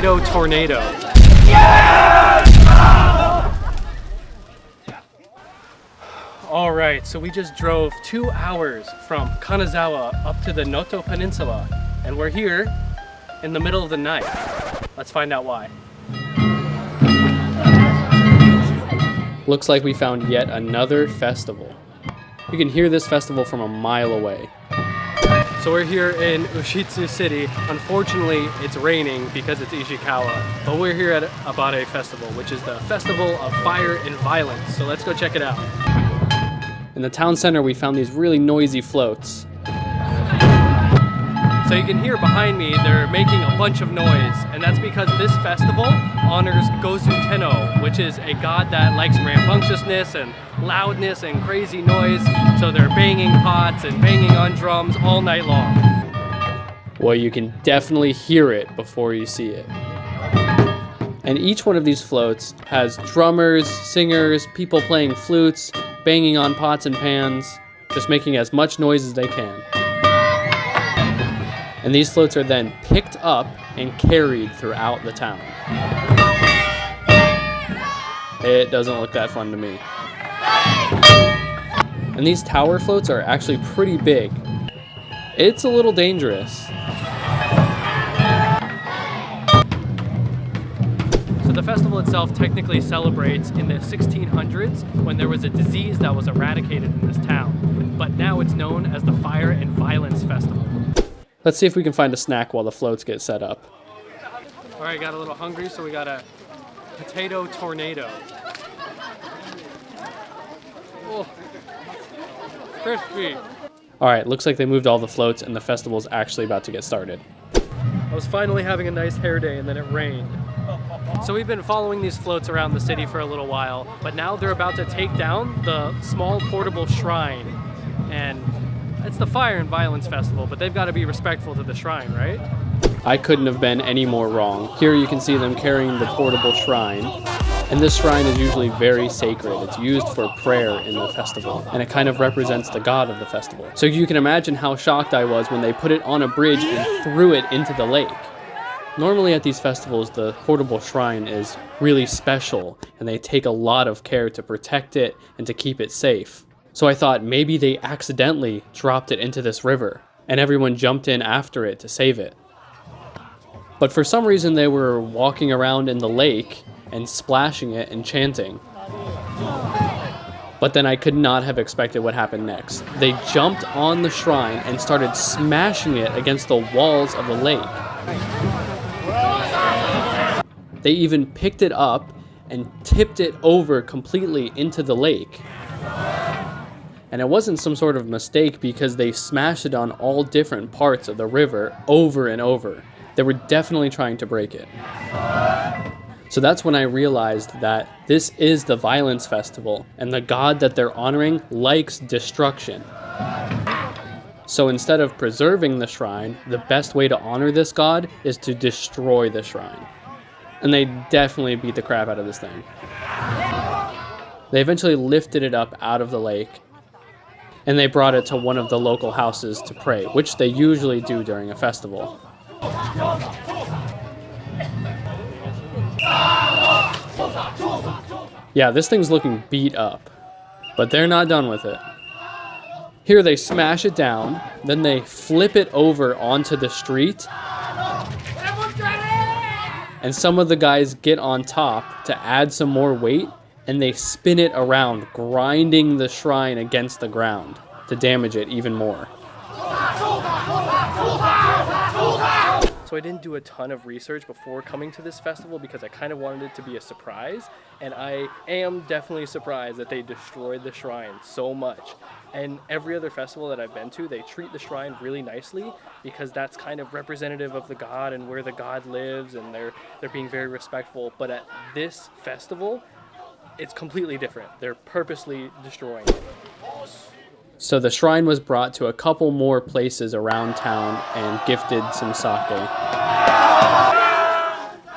potato tornado. All right, so we just drove 2 hours from Kanazawa up to the Noto Peninsula, and we're here in the middle of the night. Let's find out why. Looks like we found yet another festival. You can hear this festival from a mile away. So we're here in Ushitsu City. Unfortunately, it's raining because it's Ishikawa, but we're here at Abare Festival, which is the festival of fire and violence. So let's go check it out. In the town center, we found these really noisy floats. So you can hear behind me, they're making a bunch of noise, and that's because this festival honors Gozu Tenno, which is a god that likes rambunctiousness and loudness and crazy noise, so they're banging pots and banging on drums all night long. Well, you can definitely hear it before you see it. And each one of these floats has drummers, singers, people playing flutes, banging on pots and pans, just making as much noise as they can. And these floats are then picked up and carried throughout the town. It doesn't look that fun to me. And these tower floats are actually pretty big. It's a little dangerous. So the festival itself technically celebrates in the 1600s when there was a disease that was eradicated in this town. But now it's known as the Fire and Violence Festival. Let's see if we can find a snack while the floats get set up. All right, got a little hungry, so we got a potato tornado. Oh, crispy. All right, looks like they moved all the floats and the festival's actually about to get started. I was finally having a nice hair day and then it rained. So we've been following these floats around the city for a little while, but now they're about to take down the small portable shrine. And it's the Fire and Violence Festival, but they've got to be respectful to the shrine, right? I couldn't have been any more wrong. Here you can see them carrying the portable shrine. And this shrine is usually very sacred. It's used for prayer in the festival, and it kind of represents the god of the festival. So you can imagine how shocked I was when they put it on a bridge and threw it into the lake. Normally at these festivals, the portable shrine is really special, and they take a lot of care to protect it and to keep it safe. So I thought maybe they accidentally dropped it into this river, and everyone jumped in after it to save it. But for some reason they were walking around in the lake and splashing it and chanting. But then I could not have expected what happened next. They jumped on the shrine and started smashing it against the walls of the lake. They even picked it up and tipped it over completely into the lake. And it wasn't some sort of mistake because they smashed it on all different parts of the river over and over. They were definitely trying to break it. So that's when I realized that this is the Violence Festival, and the god that they're honoring likes destruction. So instead of preserving the shrine, the best way to honor this god is to destroy the shrine. And they definitely beat the crap out of this thing. They eventually lifted it up out of the lake, and they brought it to one of the local houses to pray, which they usually do during a festival. Yeah, this thing's looking beat up, but they're not done with it. Here they smash it down, then they flip it over onto the street, and some of the guys get on top to add some more weight, and they spin it around, grinding the shrine against the ground to damage it even more. So I didn't do a ton of research before coming to this festival because I kind of wanted it to be a surprise, and I am definitely surprised that they destroyed the shrine so much. And every other festival that I've been to, they treat the shrine really nicely because that's kind of representative of the god and where the god lives, and they're being very respectful. But at this festival, it's completely different. They're purposely destroying it. So the shrine was brought to a couple more places around town and gifted some sake.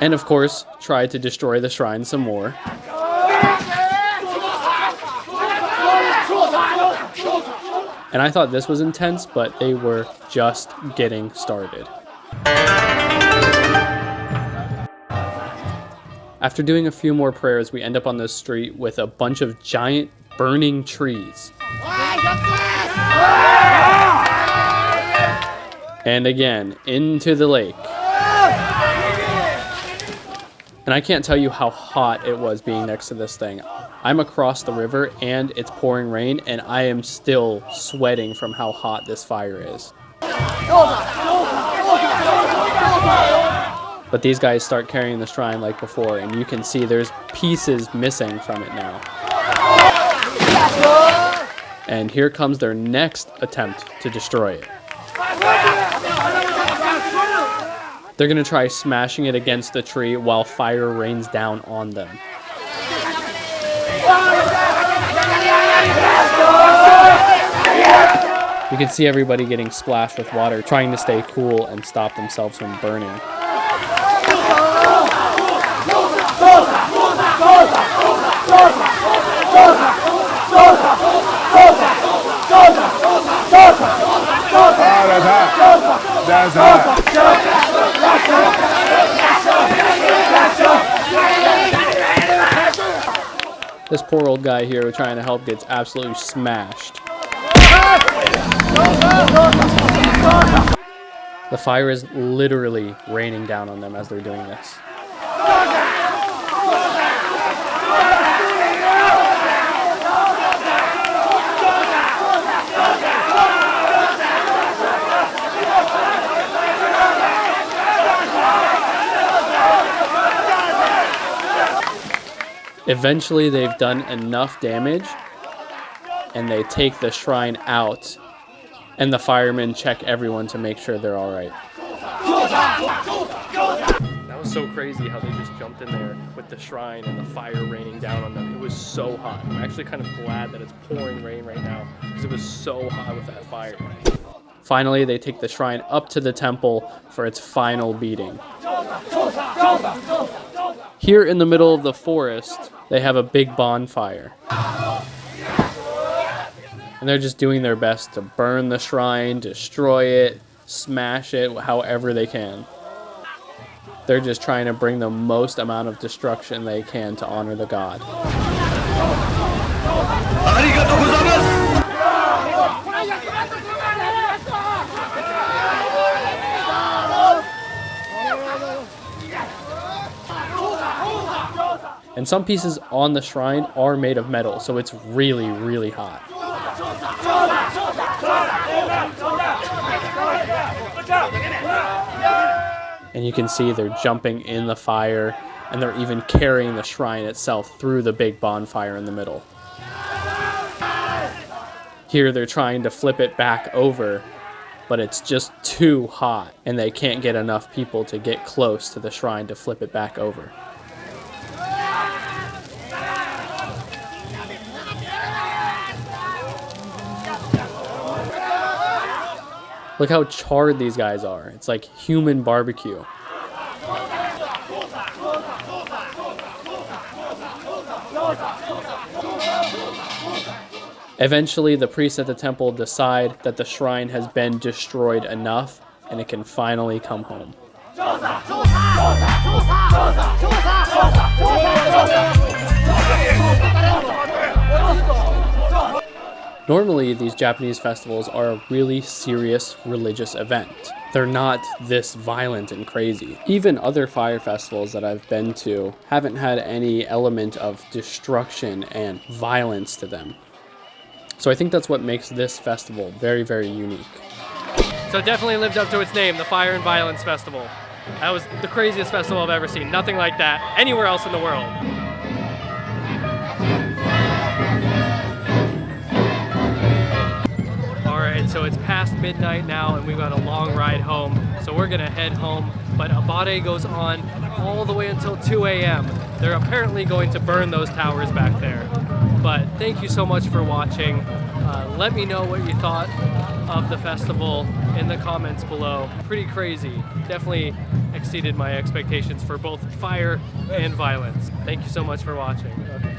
And of course, tried to destroy the shrine some more. And I thought this was intense, but they were just getting started. After doing a few more prayers, we end up on this street with a bunch of giant burning trees. And again, into the lake. And I can't tell you how hot it was being next to this thing. I'm across the river and it's pouring rain and I am still sweating from how hot this fire is. But these guys start carrying the shrine like before, and you can see there's pieces missing from it now. And here comes their next attempt to destroy it. They're gonna try smashing it against the tree while fire rains down on them. You can see everybody getting splashed with water, trying to stay cool and stop themselves from burning. That's hot. This poor old guy here trying to help gets absolutely smashed. The fire is literally raining down on them as they're doing this. Eventually, they've done enough damage, and they take the shrine out, and the firemen check everyone to make sure they're all right. That was so crazy how they just jumped in there with the shrine and the fire raining down on them. It was so hot. I'm actually kind of glad that it's pouring rain right now because it was so hot with that fire. Finally, they take the shrine up to the temple for its final beating. Here in the middle of the forest, they have a big bonfire. And they're just doing their best to burn the shrine, destroy it, smash it however they can. They're just trying to bring the most amount of destruction they can to honor the god. And some pieces on the shrine are made of metal, so it's really, really hot. And you can see they're jumping in the fire, and they're even carrying the shrine itself through the big bonfire in the middle. Here they're trying to flip it back over, but it's just too hot, and they can't get enough people to get close to the shrine to flip it back over. Look how charred these guys are. It's like human barbecue. Eventually, the priests at the temple decide that the shrine has been destroyed enough and it can finally come home. Normally, these Japanese festivals are a really serious religious event. They're not this violent and crazy. Even other fire festivals that I've been to haven't had any element of destruction and violence to them. So I think that's what makes this festival very, very unique. So it definitely lived up to its name, the Fire and Violence Festival. That was the craziest festival I've ever seen. Nothing like that anywhere else in the world. So it's past midnight now and we've got a long ride home, so we're gonna head home, but Abare goes on all the way until 2 a.m. They're apparently going to burn those towers back there. But thank you so much for watching. Let me know what you thought of the festival in the comments below. Pretty crazy. Definitely exceeded my expectations for both fire and violence. Thank you so much for watching. Okay.